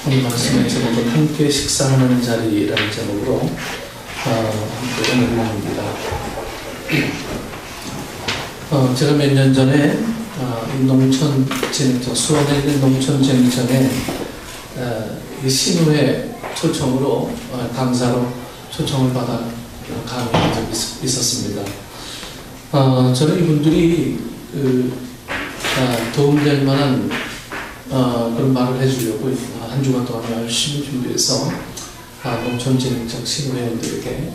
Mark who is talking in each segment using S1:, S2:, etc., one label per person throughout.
S1: 오늘 말씀의 제목은 함께 식사하는 자리라는 제목으로 함께 은혜합니다. 제가 몇 년 전에 농촌진흥청, 수원에 있는 농촌진흥청에 이 신우회 초청으로 강사로 초청을 받아 강의한 적이 있었습니다. 저는 이분들이 도움될 만한 그런 말을 해주려고 한 주간 동안 열심히 준비해서 농촌진흥청 신우회원들에게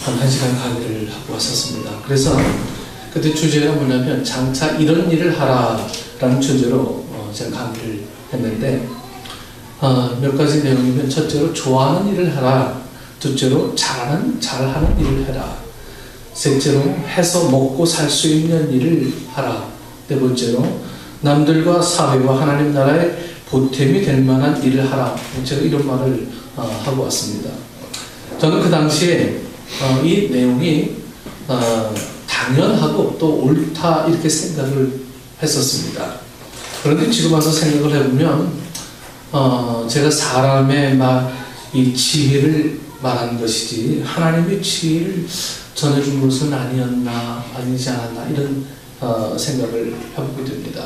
S1: 한 시간 강의를 하고 왔었습니다. 그래서 그때 주제가 뭐냐면 장차 이런 일을 하라라는 주제로 제가 강의를 했는데 몇 가지 내용이면 첫째로 좋아하는 일을 하라, 둘째로 잘하는 일을 해라, 셋째로 해서 먹고 살 수 있는 일을 하라, 네 번째로 남들과 사회와 하나님 나라의 보탬이 될 만한 일을 하라. 제가 이런 말을 하고 왔습니다. 저는 그 당시에 이 내용이 당연하고 또 옳다 이렇게 생각을 했었습니다. 그런데 지금 와서 생각을 해보면 제가 사람의 이 지혜를 말한 것이지 하나님의 지혜를 전해준 것은 아니지 않았나 이런 생각을 해보게 됩니다.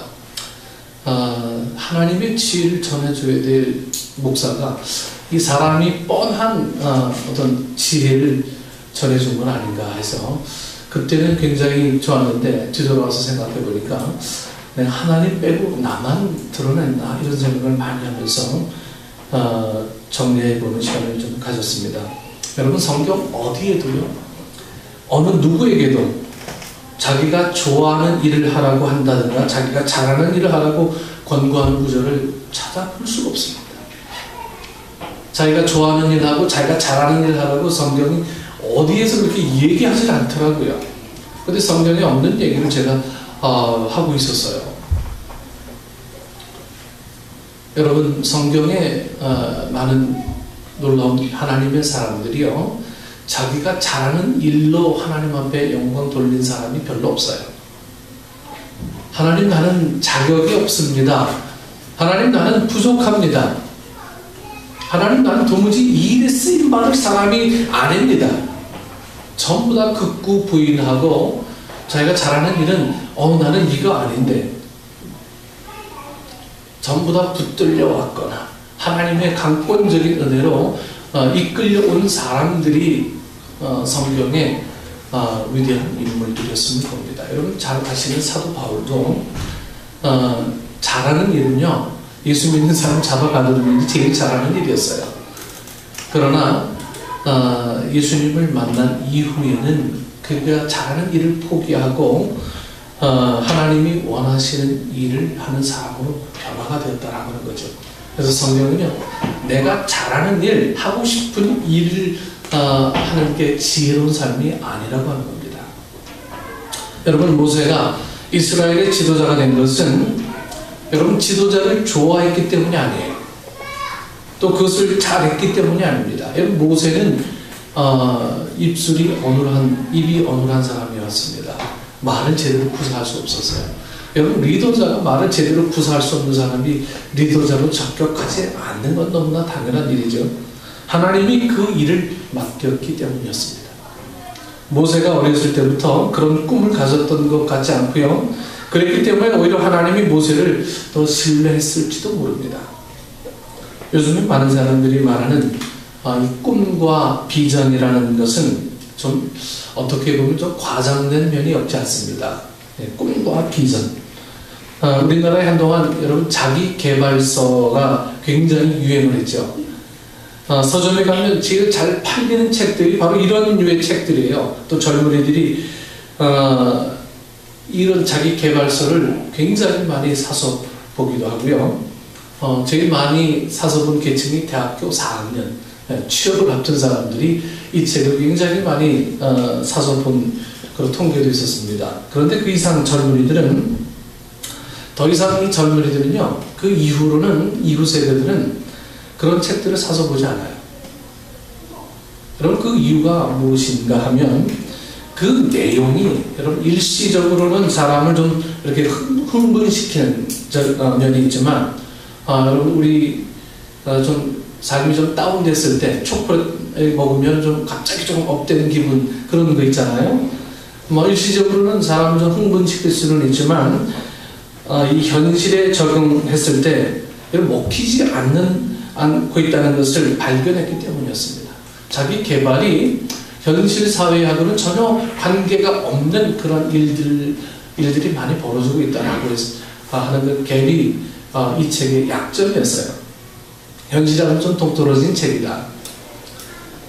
S1: 하나님의 지혜를 전해줘야 될 목사가 이 사람이 뻔한 어떤 지혜를 전해준 건 아닌가 해서 그때는 굉장히 좋았는데 뒤돌아와서 생각해 보니까 내가 하나님 빼고 나만 드러냈나 이런 생각을 많이 하면서 정리해 보는 시간을 좀 가졌습니다. 여러분, 성경 어디에도요, 어느 누구에게도 자기가 좋아하는 일을 하라고 한다든가 자기가 잘하는 일을 하라고 권고하는 구절을 찾아볼 수가 없습니다. 자기가 좋아하는 일을 하고 자기가 잘하는 일을 하라고 성경이 어디에서 그렇게 얘기하지 않더라고요. 그런데 성경에 없는 얘기를 제가 하고 있었어요. 여러분, 성경에 많은 놀라운 하나님의 사람들이요, 자기가 잘하는 일로 하나님 앞에 영광 돌린 사람이 별로 없어요. 하나님, 나는 자격이 없습니다. 하나님, 나는 부족합니다. 하나님, 나는 도무지 이 일에 쓰임받을 사람이 아닙니다. 전부 다 극구 부인하고 자기가 잘하는 일은 나는 이거 아닌데 전부 다 붙들려 왔거나 하나님의 강권적인 은혜로 이끌려온 사람들이 성경에 위대한 인물들이었을 겁니다. 여러분 잘 아시는 사도 바울도 잘하는 일은요, 예수 믿는 사람 잡아가두는 일이 제일 잘하는 일이었어요. 그러나 예수님을 만난 이후에는 그가 잘하는 일을 포기하고 하나님이 원하시는 일을 하는 사람으로 변화가 되었다라고 하는 거죠. 그래서 성경은요, 내가 잘하는 일, 하고 싶은 일을 하는 게 지혜로운 삶이 아니라고 하는 겁니다. 여러분, 모세가 이스라엘의 지도자가 된 것은 여러분 지도자를 좋아했기 때문이 아니에요. 또 그것을 잘했기 때문이 아닙니다. 여러분, 모세는 입이 어눌한 사람이었습니다. 말을 제대로 구사할 수 없었어요. 여러분, 리더자가 말을 제대로 구사할 수 없는 사람이 리더자로 적격하지 않는 건 너무나 당연한 일이죠. 하나님이 그 일을 맡겼기 때문이었습니다. 모세가 어렸을 때부터 그런 꿈을 가졌던 것 같지 않고요, 그랬기 때문에 오히려 하나님이 모세를 더 신뢰했을지도 모릅니다. 요즘에 많은 사람들이 말하는 이 꿈과 비전이라는 것은 좀 어떻게 보면 좀 과장된 면이 없지 않습니다. 꿈과 비전. 우리나라에 한동안 여러분 자기 개발서가 굉장히 유행을 했죠. 서점에 가면 제일 잘 팔리는 책들이 바로 이런 류의 책들이에요. 또 젊은이들이 이런 자기 개발서를 굉장히 많이 사서 보기도 하고요. 제일 많이 사서 본 계층이 대학교 4학년 취업을 앞둔 사람들이 이 책을 굉장히 많이 사서 본 그런 통계도 있었습니다. 그런데 그 이상 젊은이들은, 더 이상 이 젊은이들은요, 그 이후 세대들은 그런 책들을 사서 보지 않아요. 여러분, 그 이유가 무엇인가 하면 그 내용이 여러분 일시적으로는 사람을 좀 이렇게 흥분시키는 면이 있지만 여러분, 우리 좀 삶이 좀 다운됐을 때 초콜릿 먹으면 좀 갑자기 조금 업되는 기분, 그런 거 있잖아요. 뭐 일시적으로는 사람을 좀 흥분시킬 수는 있지만 이 현실에 적응했을 때 먹히지 않고 있다는 것을 발견했기 때문이었습니다. 자기 개발이 현실 사회하고는 전혀 관계가 없는 그런 일들이 많이 벌어지고 있다고 하는 그 갭이 이 책의 약점이었어요. 현실하고는 좀 동떨어진 책이다.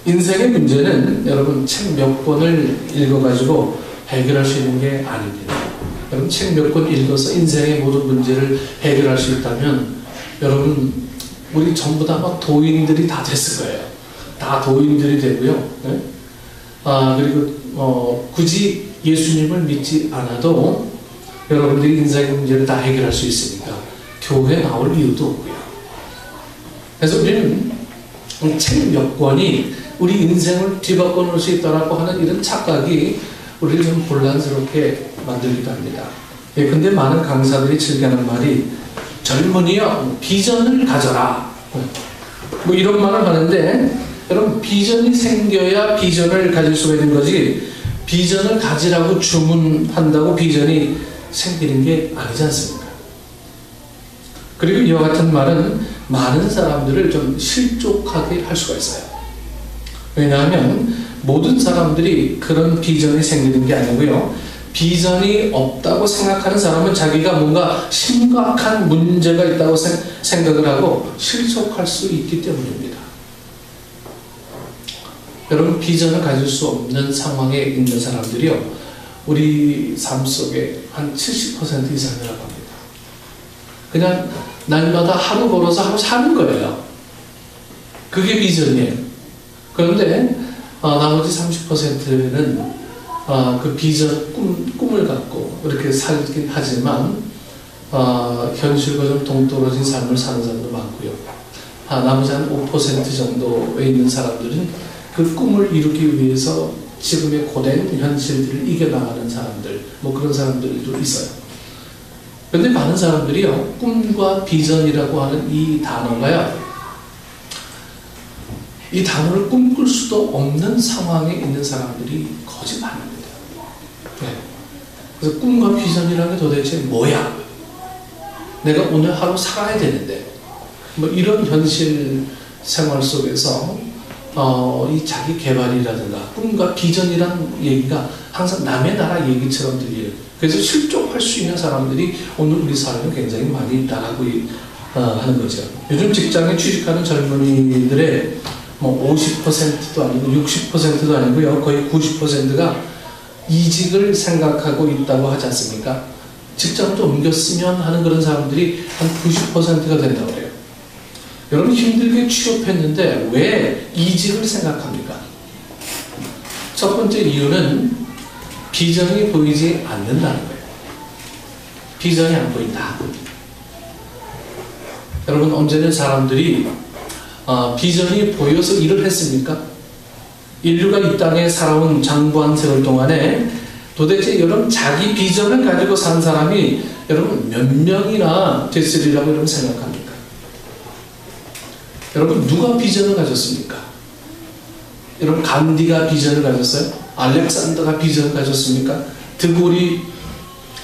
S1: 인생의 문제는 여러분 책 몇 권을 읽어가지고 해결할 수 있는 게 아닙니다. 여러분 책 몇 권 읽어서 인생의 모든 문제를 해결할 수 있다면 여러분 우리 전부 다 막 도인들이 다 됐을 거예요. 다 도인들이 되고요. 네? 그리고 굳이 예수님을 믿지 않아도 여러분들이 인생의 문제를 다 해결할 수 있으니까 교회에 나올 이유도 없고요. 그래서 우리는 책 몇 권이 우리 인생을 뒤바꿔 놓을 수 있다라고 하는 이런 착각이 우리를 좀 혼란스럽게 만들기도 합니다. 예, 근데 많은 강사들이 즐겨하는 말이 젊은이여 비전을 가져라, 뭐 이런 말을 하는데, 여러분 비전이 생겨야 비전을 가질 수가 있는 거지, 비전을 가지라고 주문한다고 비전이 생기는 게 아니지 않습니까? 그리고 이와 같은 말은 많은 사람들을 좀 실족하게 할 수가 있어요. 왜냐하면 모든 사람들이 그런 비전이 생기는 게 아니고요, 비전이 없다고 생각하는 사람은 자기가 뭔가 심각한 문제가 있다고 생각을 하고 실족할 수 있기 때문입니다. 여러분 비전을 가질 수 없는 상황에 있는 사람들이요, 우리 삶 속에 한 70% 이상이라고 합니다. 그냥 날마다 하루 걸어서 하루 사는 거예요. 그게 비전이에요. 그런데 나머지 30%는 그 비전, 꿈을 갖고 이렇게 살긴 하지만 현실과 좀 동떨어진 삶을 사는 사람도 많고요. 나머지 한 5% 정도에 있는 사람들은 그 꿈을 이루기 위해서 지금의 고된 현실들을 이겨나가는 사람들, 뭐 그런 사람들도 있어요. 그런데 많은 사람들이요, 꿈과 비전이라고 하는 이 단어가요, 이 단어를 꿈꿀 수도 없는 상황에 있는 사람들이 거의 많습니다. 네. 그래서 꿈과 비전이라는 게 도대체 뭐야? 내가 오늘 하루 살아야 되는데, 뭐 이런 현실 생활 속에서 이 자기 개발이라든가 꿈과 비전이라는 얘기가 항상 남의 나라 얘기처럼 들려요. 그래서 실족할 수 있는 사람들이 오늘 우리 사회에 굉장히 많이 있다고 하는 거죠. 요즘 직장에 취직하는 젊은이들의 뭐 50%도 아니고 60%도 아니고요, 거의 90%가 이직을 생각하고 있다고 하지 않습니까? 직장을 좀 옮겼으면 하는 그런 사람들이 한 90%가 된다고 그래요. 여러분 힘들게 취업했는데 왜 이직을 생각합니까? 첫 번째 이유는 비전이 보이지 않는다는 거예요. 비전이 안 보인다. 여러분 언제는 사람들이 비전이 보여서 일을 했습니까? 인류가 이 땅에 살아온 장부한 세월 동안에 도대체 여러분 자기 비전을 가지고 산 사람이 여러분 몇 명이나 됐으리라고 여러분 생각합니까? 여러분 누가 비전을 가졌습니까? 여러분 간디가 비전을 가졌어요? 알렉산더가 비전을 가졌습니까? 드골이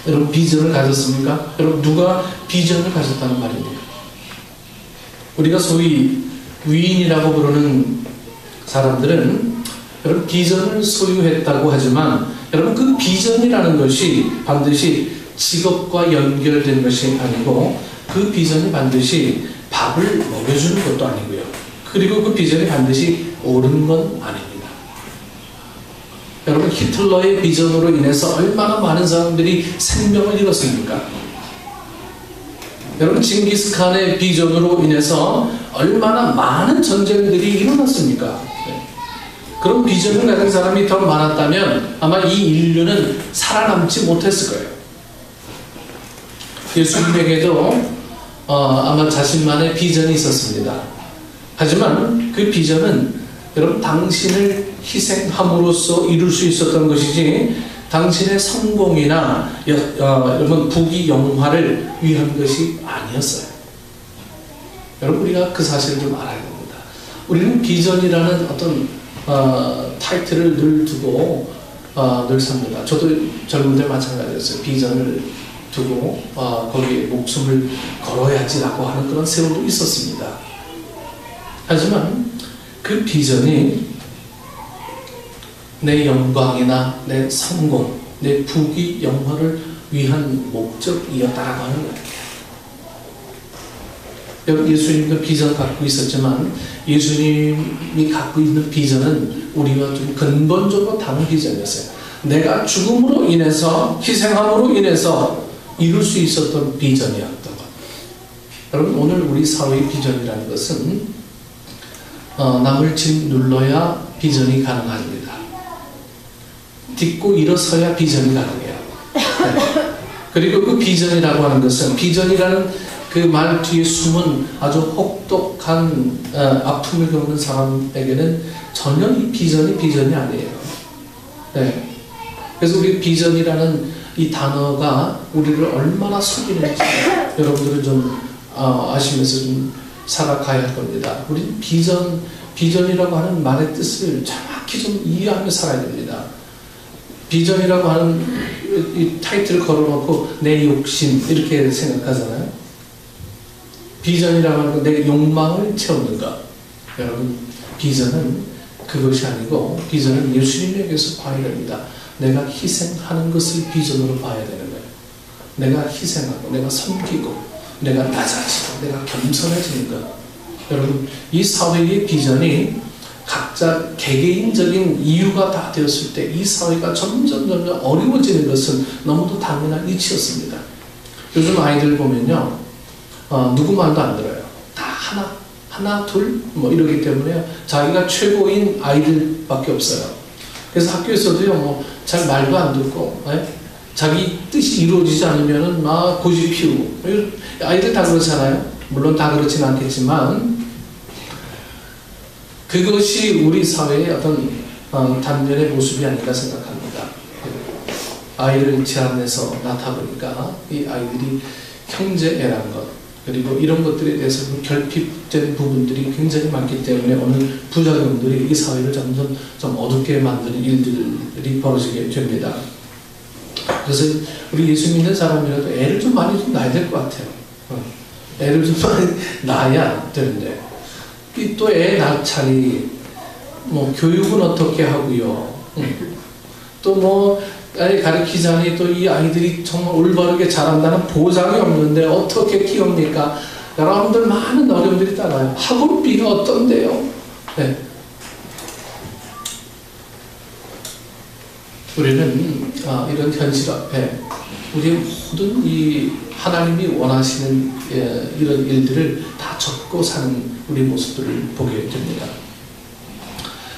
S1: 여러분 비전을 가졌습니까? 여러분 누가 비전을 가졌다는 말입니까? 우리가 소위 위인이라고 부르는 사람들은 여러분 비전을 소유했다고 하지만 여러분 그 비전이라는 것이 반드시 직업과 연결된 것이 아니고 그 비전이 반드시 밥을 먹여주는 것도 아니고요, 그리고 그 비전이 반드시 옳은 건 아닙니다. 여러분 히틀러의 비전으로 인해서 얼마나 많은 사람들이 생명을 잃었습니까? 여러분 징기스칸의 비전으로 인해서 얼마나 많은 전쟁들이 일어났습니까? 네. 그런 비전을 가진 사람이 더 많았다면 아마 이 인류는 살아남지 못했을 거예요. 예수님에게도 아마 자신만의 비전이 있었습니다. 하지만 그 비전은 여러분 당신을 희생함으로써 이룰 수 있었던 것이지 당신의 성공이나 여러분 부귀 영화를 위한 것이 아니었어요. 여러분, 우리가 그 사실을 좀 알아야 됩니다. 우리는 비전이라는 어떤 타이틀을 늘 두고 늘 삽니다. 저도 젊은 때 마찬가지였어요. 비전을 두고 거기에 목숨을 걸어야지라고 하는 그런 세월도 있었습니다. 하지만 그 비전이 내 영광이나 내 성공, 내 부귀 영화를 위한 목적이었다라고 하는 거예요. 여러분, 예수님도 비전 갖고 있었지만 예수님이 갖고 있는 비전은 우리와 좀 근본적으로 다른 비전이었어요. 내가 죽음으로 인해서, 희생함으로 인해서 이룰 수 있었던 비전이었던 것. 여러분, 오늘 우리 사회의 비전이라는 것은 남을 짓눌러야 비전이 가능합니다. 딛고 일어서야 비전이 가능해요. 네. 그리고 그 비전이라고 하는 것은, 비전이라는 그 말 뒤에 숨은 아주 혹독한 아픔을 겪는 사람에게는 전혀 이 비전이 아니에요. 네. 그래서 우리 비전이라는 이 단어가 우리를 얼마나 속이는지 여러분들은 좀 아시면서 좀 살아가야 할 겁니다. 우리 비전이라고 하는 말의 뜻을 정확히 좀 이해하며 살아야 됩니다. 비전이라고 하는 이 타이틀을 걸어놓고 내 욕심 이렇게 생각하잖아요. 비전이라고 하는 건 내 욕망을 채우는 것. 여러분, 비전은 그것이 아니고 비전은 예수님에게서 봐야 됩니다. 내가 희생하는 것을 비전으로 봐야 되는 거예요. 내가 희생하고 내가 섬기고 내가 낮아지고 내가 겸손해지는 것. 여러분, 이 사회의 비전이 각자 개개인적인 이유가 다 되었을 때 이 사회가 점점 어려워지는 것은 너무도 당연한 이치였습니다. 요즘 아이들 보면요, 누구 말도 안 들어요. 다 하나, 둘, 뭐 이러기 때문에 자기가 최고인 아이들밖에 없어요. 그래서 학교에서도요, 잘 말도 안 듣고, 자기 뜻이 이루어지지 않으면은 막 고집 피우고, 아이들 다 그렇잖아요. 물론 다 그렇진 않겠지만, 그것이 우리 사회의 어떤 단면의 모습이 아닌가 생각합니다. 아이를 제안해서 낳다보니까 이 아이들이 형제애라는 것, 그리고 이런 것들에 대해서 결핍된 부분들이 굉장히 많기 때문에 오늘 부작용들이 이 사회를 점점 좀 어둡게 만드는 일들이 벌어지게 됩니다. 그래서 우리 예수 믿는 사람이라도 애를 좀 많이 좀 낳아야 될 것 같아요. 애를 좀 많이 낳아야 되는데, 또 애 낳을 차리, 뭐 교육은 어떻게 하고요. 또 뭐 가르치자니 또 이 아이들이 정말 올바르게 자란다는 보장이 없는데 어떻게 키웁니까? 여러분들 많은 어려움들이 따라요. 학원비가 어떤데요? 네. 우리는 이런 현실 앞에 우리 모든 이 하나님이 원하시는 이런 일들을 다 접고 사는 우리 모습들을 보게 됩니다.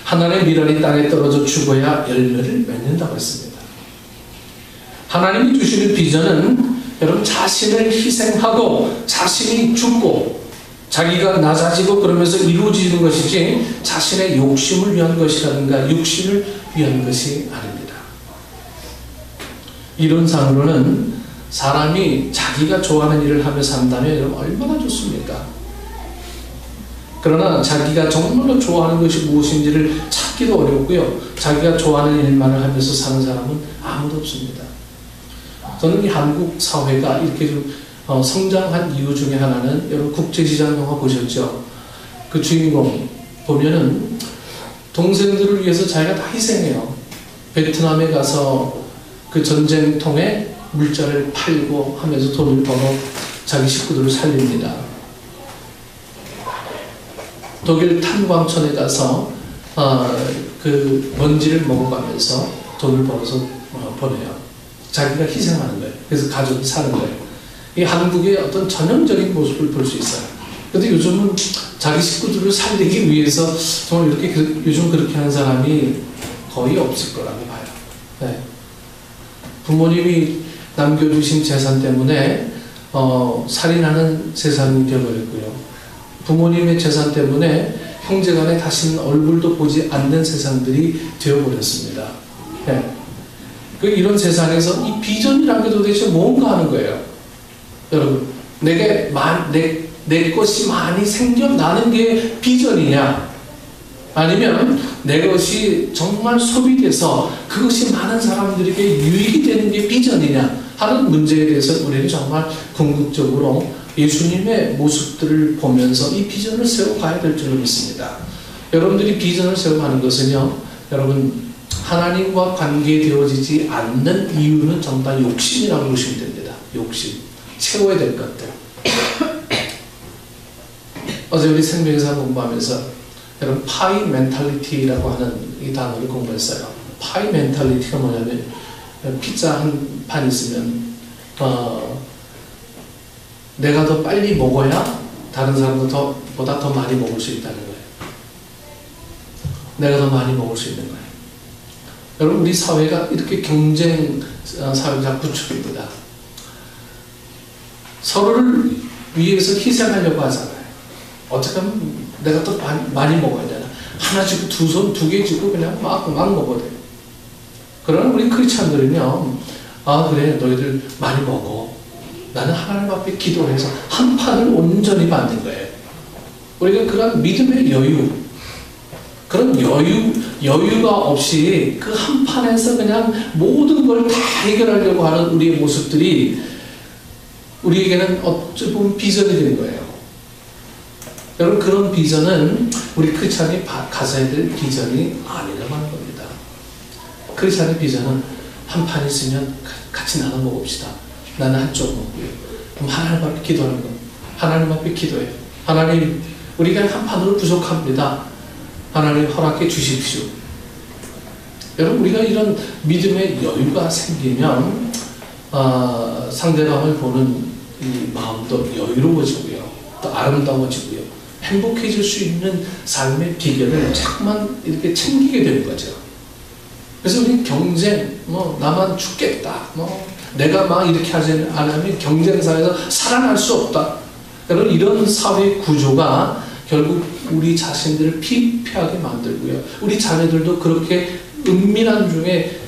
S1: 하나님의 미련이 땅에 떨어져 죽어야 열매를 맺는다고 했습니다. 하나님이 주시는 비전은 여러분, 자신을 희생하고 자신이 죽고 자기가 낮아지고 그러면서 이루어지는 것이지 자신의 욕심을 위한 것이라든가 육신을 위한 것이 아닙니다. 이론상으로는 사람이 자기가 좋아하는 일을 하며 산다면 얼마나 좋습니까? 그러나 자기가 정말로 좋아하는 것이 무엇인지를 찾기도 어렵고요. 자기가 좋아하는 일만을 하면서 사는 사람은 아무도 없습니다. 저는 이 한국 사회가 이렇게 좀 성장한 이유 중에 하나는, 여러분 국제시장 영화 보셨죠? 그 주인공 보면은 동생들을 위해서 자기가 다 희생해요. 베트남에 가서 그 전쟁통에 물자를 팔고 하면서 돈을 벌어 자기 식구들을 살립니다. 독일 탄광촌에 가서 그 먼지를 먹어가면서 돈을 벌어서 보내요. 자기가 희생하는 거예요. 그래서 가족이 사는 거예요. 이 한국의 어떤 전형적인 모습을 볼 수 있어요. 그런데 요즘은 자기 식구들을 살리기 위해서 정말 이렇게 요즘 그렇게 하는 사람이 거의 없을 거라고 봐요. 네. 부모님이 남겨주신 재산 때문에 살인하는 세상이 되어버렸고요. 부모님의 재산 때문에 형제간에 다시는 얼굴도 보지 않는 세상들이 되어버렸습니다. 네. 이런 세상에서 이 비전이라는 게 도대체 뭔가 하는 거예요. 여러분, 내게 내 것이 많이 생겨나는 게 비전이냐, 아니면 내 것이 정말 소비돼서 그것이 많은 사람들에게 유익이 되는 게 비전이냐 하는 문제에 대해서 우리는 정말 궁극적으로 예수님의 모습들을 보면서 이 비전을 세워가야 될 줄로 믿습니다. 여러분들이 비전을 세워가는 것은요, 여러분 하나님과 관계되어지지 않는 이유는 전부 다 욕심이라고 보시면 됩니다. 욕심, 채워야 될 것들. 어제 우리 생명사 공부하면서 여러분 파이 멘탈리티라고 하는 이 단어를 공부했어요. 파이 멘탈리티가 뭐냐면 피자 한 판 있으면 내가 더 빨리 먹어야 다른 사람보다 더 많이 먹을 수 있다는 거예요. 내가 더 많이 먹을 수 있는 거예요. 여러분 우리 사회가 이렇게 경쟁 사회가 구축입니다. 서로를 위해서 희생하려고 하잖아요. 어떻게 하면 내가 더 많이 먹어야 되나. 하나 쥐고 두 손, 두 개 쥐고 그냥 막 먹어야 돼요. 그러나 우리 크리스찬들은요, 아 그래 너희들 많이 먹어. 나는 하나님 앞에 기도해서 한 판을 온전히 받는 거예요. 우리가 그런 믿음의 여유, 그런 여유가 없이 그 한 판에서 그냥 모든 걸 다 해결하려고 하는 우리의 모습들이 우리에게는 어찌 보면 비전이 되는 거예요. 여러분 그런 비전은 우리 크리스찬이 가져야 될 비전이 아니라고 하는 겁니다. 크리스찬의 비전은 한 판 있으면 같이 나눠 먹읍시다. 나는 한쪽 먹고요. 그럼 하나님 앞에 기도하는 거. 하나님 앞에 기도해요. 하나님 우리가 한 판으로 부족합니다. 하나님 허락해 주십시오. 여러분 우리가 이런 믿음의 여유가 생기면 상대방을 보는 이 마음도 여유로워지고요. 또 아름다워지고요. 행복해질 수 있는 삶의 비결을 자꾸만 이렇게 챙기게 되는 거죠. 그래서 우리 경쟁, 나만 죽겠다, 내가 막 이렇게 하지 않으면 경쟁사에서 살아날 수 없다. 여러분 이런 사회 구조가 결국 우리 자신들을 피폐하게 만들고요. 우리 자녀들도 그렇게 은밀한 중에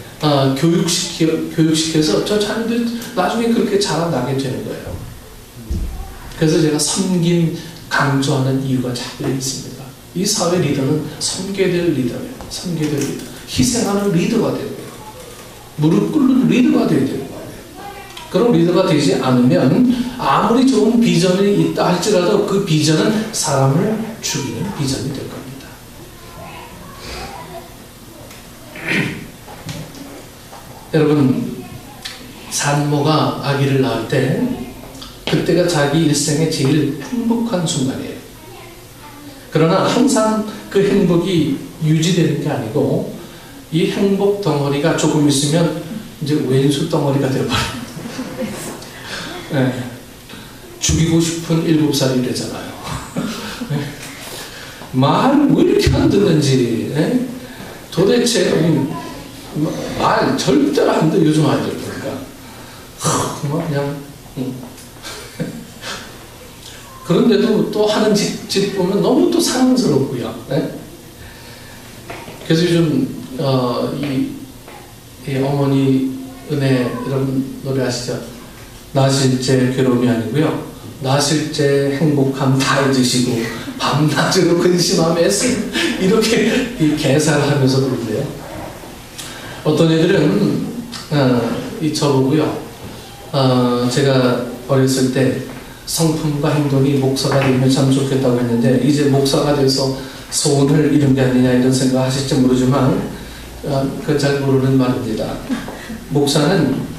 S1: 교육시켜서 저 자녀들 나중에 그렇게 자라나게 되는 거예요. 그래서 제가 섬김 강조하는 이유가 자꾸 있습니다. 이 사회 리더는 섬겨야 될 리더예요. 섬겨야 될 리더. 희생하는 리더가 되고요. 무릎 꿇는 리더가 되어야 되는 거예요. 그런 리더가 되지 않으면 아무리 좋은 비전이 있다 할지라도 그 비전은 사람을 죽이는 비전이 될 겁니다. 여러분 산모가 아기를 낳을 때 그때가 자기 일생의 제일 행복한 순간이에요. 그러나 항상 그 행복이 유지되는 게 아니고 이 행복 덩어리가 조금 있으면 이제 왼수 덩어리가 되어버려요. 네. 죽이고 싶은 7살이 되잖아요. 네. 말을 왜 이렇게 안 듣는지. 네? 도대체 말 절대로 안 듣는 요즘 아이들 보니까 그냥 그런데도 또 하는 짓 보면 너무 또 사랑스럽고요. 네? 그래서 요즘 이 어머니 은혜 이런 노래 아시죠? 나실제 괴로움이 아니고요. 나실제 행복함 다 잊으시고 밤낮으로 근심하며 애쓰는 이렇게 이 개사를 하면서 부른대요. 어떤 애들은 저보고요. 제가 어렸을 때 성품과 행동이 목사가 되면 참 좋겠다고 했는데 이제 목사가 돼서 소원을 이룬 게 아니냐 이런 생각 하실지 모르지만 그건 잘 모르는 말입니다. 목사는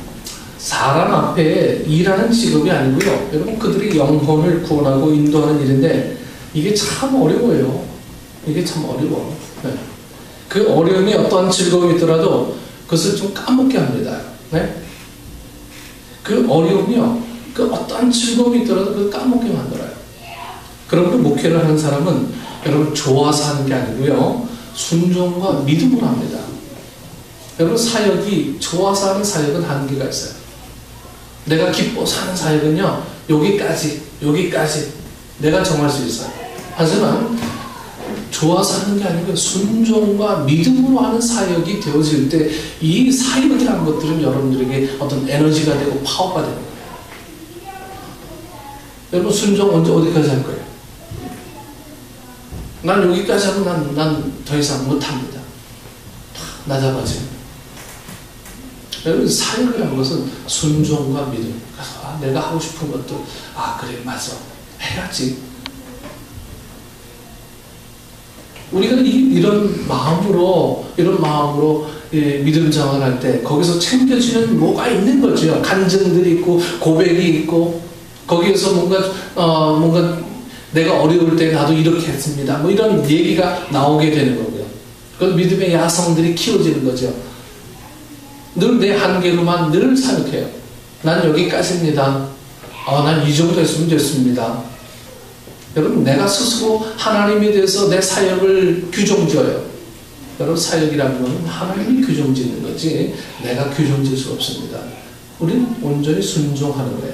S1: 사람 앞에 일하는 직업이 아니고요. 여러분 그들이 영혼을 구원하고 인도하는 일인데 이게 참 어려워요. 이게 참 어려워. 네. 그 어려움이 어떠한 즐거움이 있더라도 그것을 좀 까먹게 합니다. 네? 그 어려움이요. 그 어떠한 즐거움이 있더라도 그걸 까먹게 만들어요. 그러므로 목회를 하는 사람은 여러분 좋아서 하는 게 아니고요. 순종과 믿음으로 합니다. 여러분 사역이 좋아서 하는 사역은 한계가 있어요. 내가 기뻐서 하는 사역은요. 여기까지 내가 정할 수 있어요. 하지만 좋아서 하는 게 아니고 순종과 믿음으로 하는 사역이 되어질 때 이 사역이라는 것들은 여러분들에게 어떤 에너지가 되고 파워가 되는 거예요. 여러분 순종 언제 어디까지 할 거예요? 난 여기까지 하면 난 더 이상 못합니다. 나 잡아지. 여러분 사역이라는 것은 순종과 믿음. 내가 하고 싶은 것도 그래 맞아 해야지. 우리가 이런 마음으로 믿음 생활할 때 거기서 챙겨지는 뭐가 있는 거죠. 간증들이 있고 고백이 있고 거기에서 뭔가 내가 어려울 때 나도 이렇게 했습니다. 뭐 이런 얘기가 나오게 되는 거고요. 그건 믿음의 야성들이 키워지는 거죠. 늘 내 한계로만 늘 생각해요. 난 여기까지입니다. 난 이 정도 했으면 됐습니다. 여러분 내가 스스로 하나님에 대해서 내 사역을 규정지어요. 여러분 사역이라는 것은 하나님이 규정짓는 거지 내가 규정질 수 없습니다. 우리는 온전히 순종하는 거예요.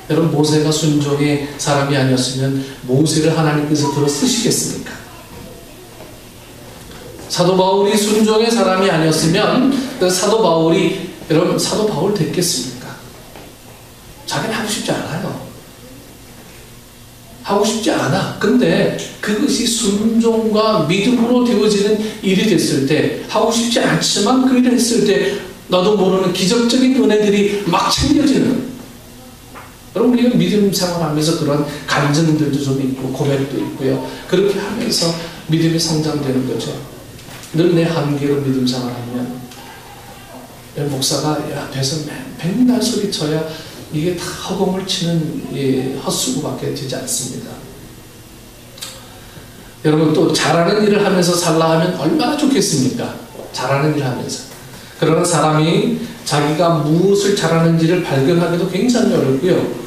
S1: 여러분 모세가 순종의 사람이 아니었으면 모세를 하나님께서 들어 쓰시겠습니까? 사도 바울이 순종의 사람이 아니었으면 사도 바울이 여러분 사도 바울 됐겠습니까? 자기는 하고 싶지 않아요. 하고 싶지 않아. 근데 그것이 순종과 믿음으로 되어지는 일이 됐을 때 하고 싶지 않지만 그 일을 했을 때 나도 모르는 기적적인 은혜들이 막 챙겨지는 거예요. 여러분 우리가 믿음 생활하면서 그런 간증들도 좀 있고 고백도 있고요. 그렇게 하면서 믿음이 성장되는 거죠. 늘 내 한계로 믿음 생활하면 목사가 앞에서 맨날 소리쳐야 이게 다 허공을 치는 헛수고밖에 되지 않습니다. 여러분 또 잘하는 일을 하면서 살라 하면 얼마나 좋겠습니까? 잘하는 일을 하면서. 그러나 사람이 자기가 무엇을 잘하는지를 발견하기도 굉장히 어렵고요.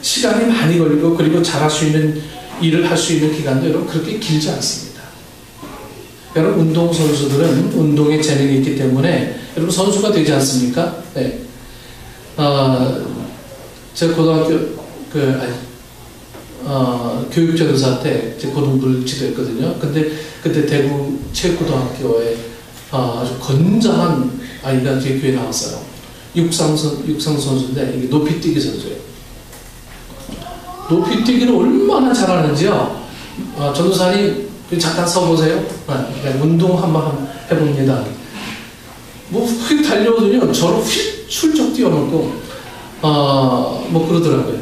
S1: 시간이 많이 걸리고 그리고 잘할 수 있는 일을 할 수 있는 기간도 여러분 그렇게 길지 않습니다. 여러분 운동선수들은 운동에 재능이 있기 때문에 여러분 선수가 되지 않습니까? 네. 제가 고등학교 교육전사 때 고등부를 지도했거든요. 근데 그때 대구 체육고등학교에 아주 건장한 아이가 제 교회에 나왔어요. 육상 선수인데 이게 높이뛰기 선수예요. 높이뛰기를 얼마나 잘하는지요. 전도사님 잠깐 서보세요. 운동 한번 해봅니다. 휙 달려오더니 저를 휙 출쩍 뛰어넘고 뭐 그러더라고요.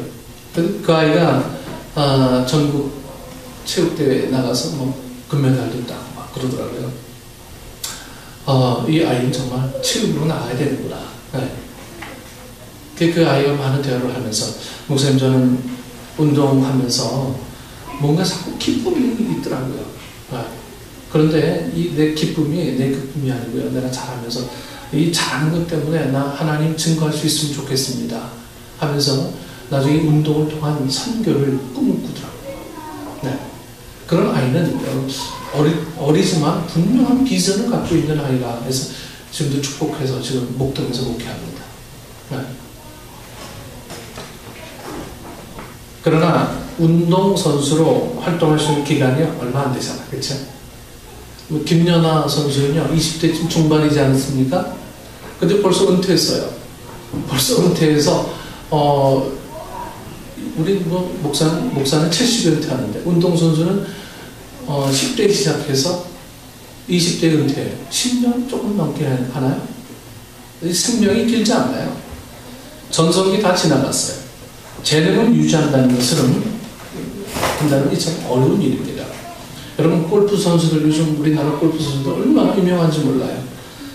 S1: 그 아이가 전국 체육대회에 나가서 뭐 금메달도 따고 막 그러더라고요. 이 아이는 정말 체육으로 나가야 되는구나. 네. 그 아이가 많은 대화를 하면서 목사님 저는 운동하면서 뭔가 자꾸 기쁨이 있더라고요. 그런데 내 기쁨이 내 기쁨이 아니고요. 내가 잘하면서 이 잘하는 것 때문에 나 하나님 증거할 수 있으면 좋겠습니다 하면서 나중에 운동을 통한 선교를 꿈을 꾸더라고요. 네. 그런 아이는 어리지만 분명한 비전을 갖고 있는 아이가 해서 지금도 축복해서 지금 목동에서 목회합니다. 네. 그러나 운동선수로 활동할 수 있는 기간이 얼마 안 되잖아. 그쵸? 김연아 선수는요, 20대쯤 중반이지 않습니까? 근데 벌써 은퇴했어요. 벌써 은퇴해서, 우리 목사는 70에 은퇴하는데, 운동선수는 10대 시작해서 20대 은퇴해요. 10년 조금 넘게 하나요? 생명이 길지 않나요? 전성기 다 지나갔어요. 재능을 유지한다는 것은 참 어려운 일입니다. 여러분 골프 선수들 요즘 우리나라 골프 선수들 얼마나 유명한지 몰라요.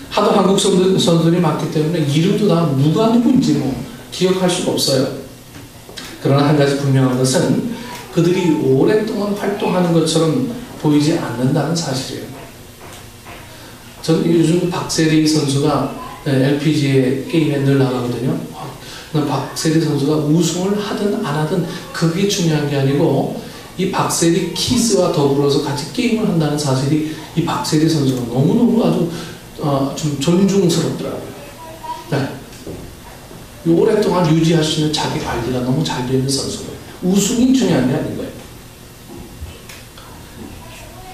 S1: 하도 한국 선수들이 많기 때문에 이름도 다 누가 누군지 기억할 수가 없어요. 그러나 한 가지 분명한 것은 그들이 오랫동안 활동하는 것처럼 보이지 않는다는 사실이에요. 저는 요즘 박세리 선수가 LPGA 게임에 늘 나가거든요. 박세리 선수가 우승을 하든 안 하든 그게 중요한 게 아니고 이 박세리 키즈와 더불어서 같이 게임을 한다는 사실이 이 박세리 선수가 너무너무 아주 좀 존중스럽더라고요. 네. 오랫동안 유지할 수 있는 자기 관리가 너무 잘 되는 선수예요. 우승이 중요한 게 아닌 거예요.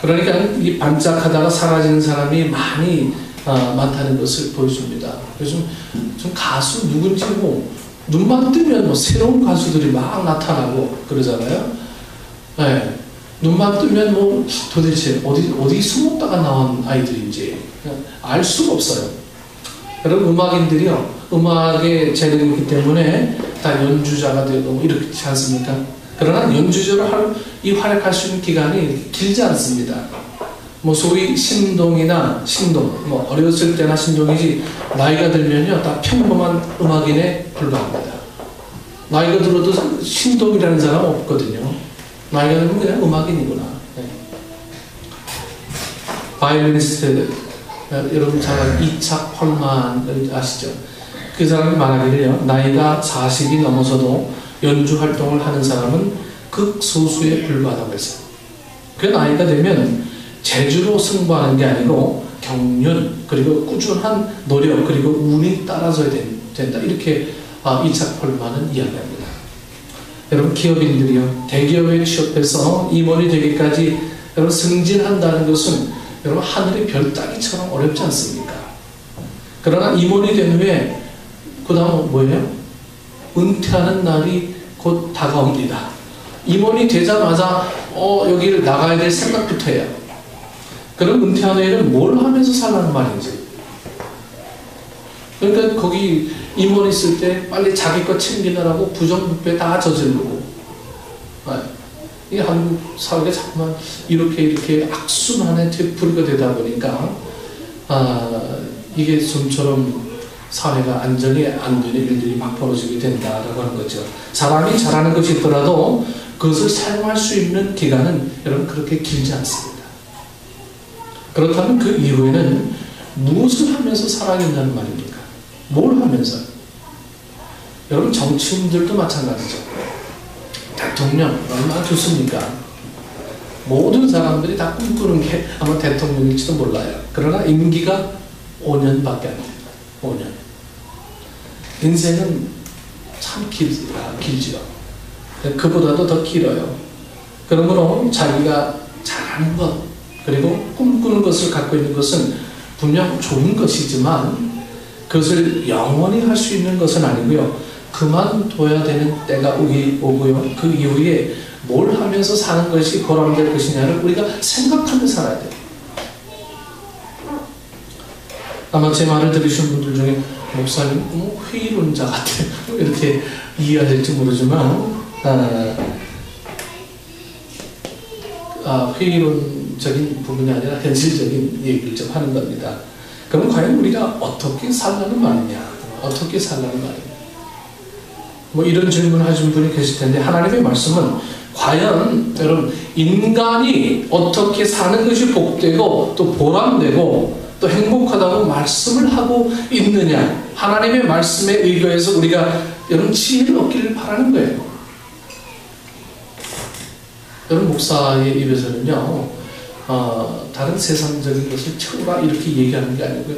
S1: 그러니까 이 반짝하다가 사라지는 사람이 많다는 것을 보여줍니다. 요즘 좀 가수 누군지 눈만 뜨면 뭐 새로운 가수들이 막 나타나고 그러잖아요. 네. 눈만 뜨면 뭐 도대체 어디 숨었다가 나온 아이들인지 알 수가 없어요. 여러분, 음악인들이요, 음악의 재능이 있기 때문에 다 연주자가 되고 이렇지 않습니까? 그러나 연주자로 활약할 수 있는 기간이 길지 않습니다. 뭐 소위 신동이나 뭐 어렸을 때나 신동이지, 나이가 들면요 다 평범한 음악인에 불과합니다. 나이가 들어도 신동이라는 사람 없거든요. 나이가 들면 그냥 음악인이구나. 네. 바이올리니스트, 여러분 잘 아는 이착 펄만을 아시죠? 그 사람이 말하기를요, 나이가 40이 넘어서도 연주 활동을 하는 사람은 극소수에 불과하다고 했어요. 그 나이가 되면 재주로 승부하는 게 아니고 경륜, 그리고 꾸준한 노력, 그리고 운이 따라줘야 된다. 이렇게 이착 펄만은 이야기합니다. 여러분, 기업인들이요, 대기업에 취업해서 임원이 되기까지 여러분 승진한다는 것은 여러분 하늘의 별 따기처럼 어렵지 않습니까? 그러나 임원이 된 후에 그 다음 뭐예요? 은퇴하는 날이 곧 다가옵니다. 임원이 되자마자 여기를 나가야 될 생각부터 해요. 그럼 은퇴한 후에는 뭘 하면서 살라는 말인지. 그러니까 거기 임원 있을 때 빨리 자기 거 챙기느라고 부정부패 다 저지르고, 이 한국 사회가 자꾸만 이렇게 악순환의 되풀이가 되다 보니까 이게 좀처럼 사회가 안정이 안 되는 일들이 막 벌어지게 된다라고 하는 거죠. 사람이 잘하는 것이 있더라도 그것을 사용할 수 있는 기간은 여러분 그렇게 길지 않습니다. 그렇다면 그 이후에는 무엇을 하면서 살아야 된다는 말입니까? 뭘 하면서? 여러분, 정치인들도 마찬가지죠. 대통령 얼마나 좋습니까? 모든 사람들이 다 꿈꾸는 게 아마 대통령일지도 몰라요. 그러나 임기가 5년밖에 안 됩니다. 5년. 인생은 참 길지요. 그보다도 더 길어요. 그러므로 자기가 잘하는 것, 그리고 꿈꾸는 것을 갖고 있는 것은 분명 좋은 것이지만 그것을 영원히 할 수 있는 것은 아니고요. 그만둬야 되는 때가 오고요. 그 이후에 뭘 하면서 사는 것이 보람될 것이냐를 우리가 생각하며 살아야 돼요. 아마 제 말을 들으신 분들 중에 목사님 회의론자 같아요. 이렇게 이해하실지 모르지만 회의론적인 부분이 아니라 현실적인 얘기를 좀 하는 겁니다. 그럼 과연 우리가 어떻게 살라는 말이냐? 어떻게 살라는 말이냐? 뭐 이런 질문을 하신 분이 계실 텐데, 하나님의 말씀은 과연 여러분 인간이 어떻게 사는 것이 복되고 또 보람되고 또 행복하다고 말씀을 하고 있느냐, 하나님의 말씀에 의거해서 우리가 여러분 지혜를 얻기를 바라는 거예요. 여러분, 목사의 입에서는요 다른 세상적인 것을 채우라 이렇게 얘기하는 게 아니고요,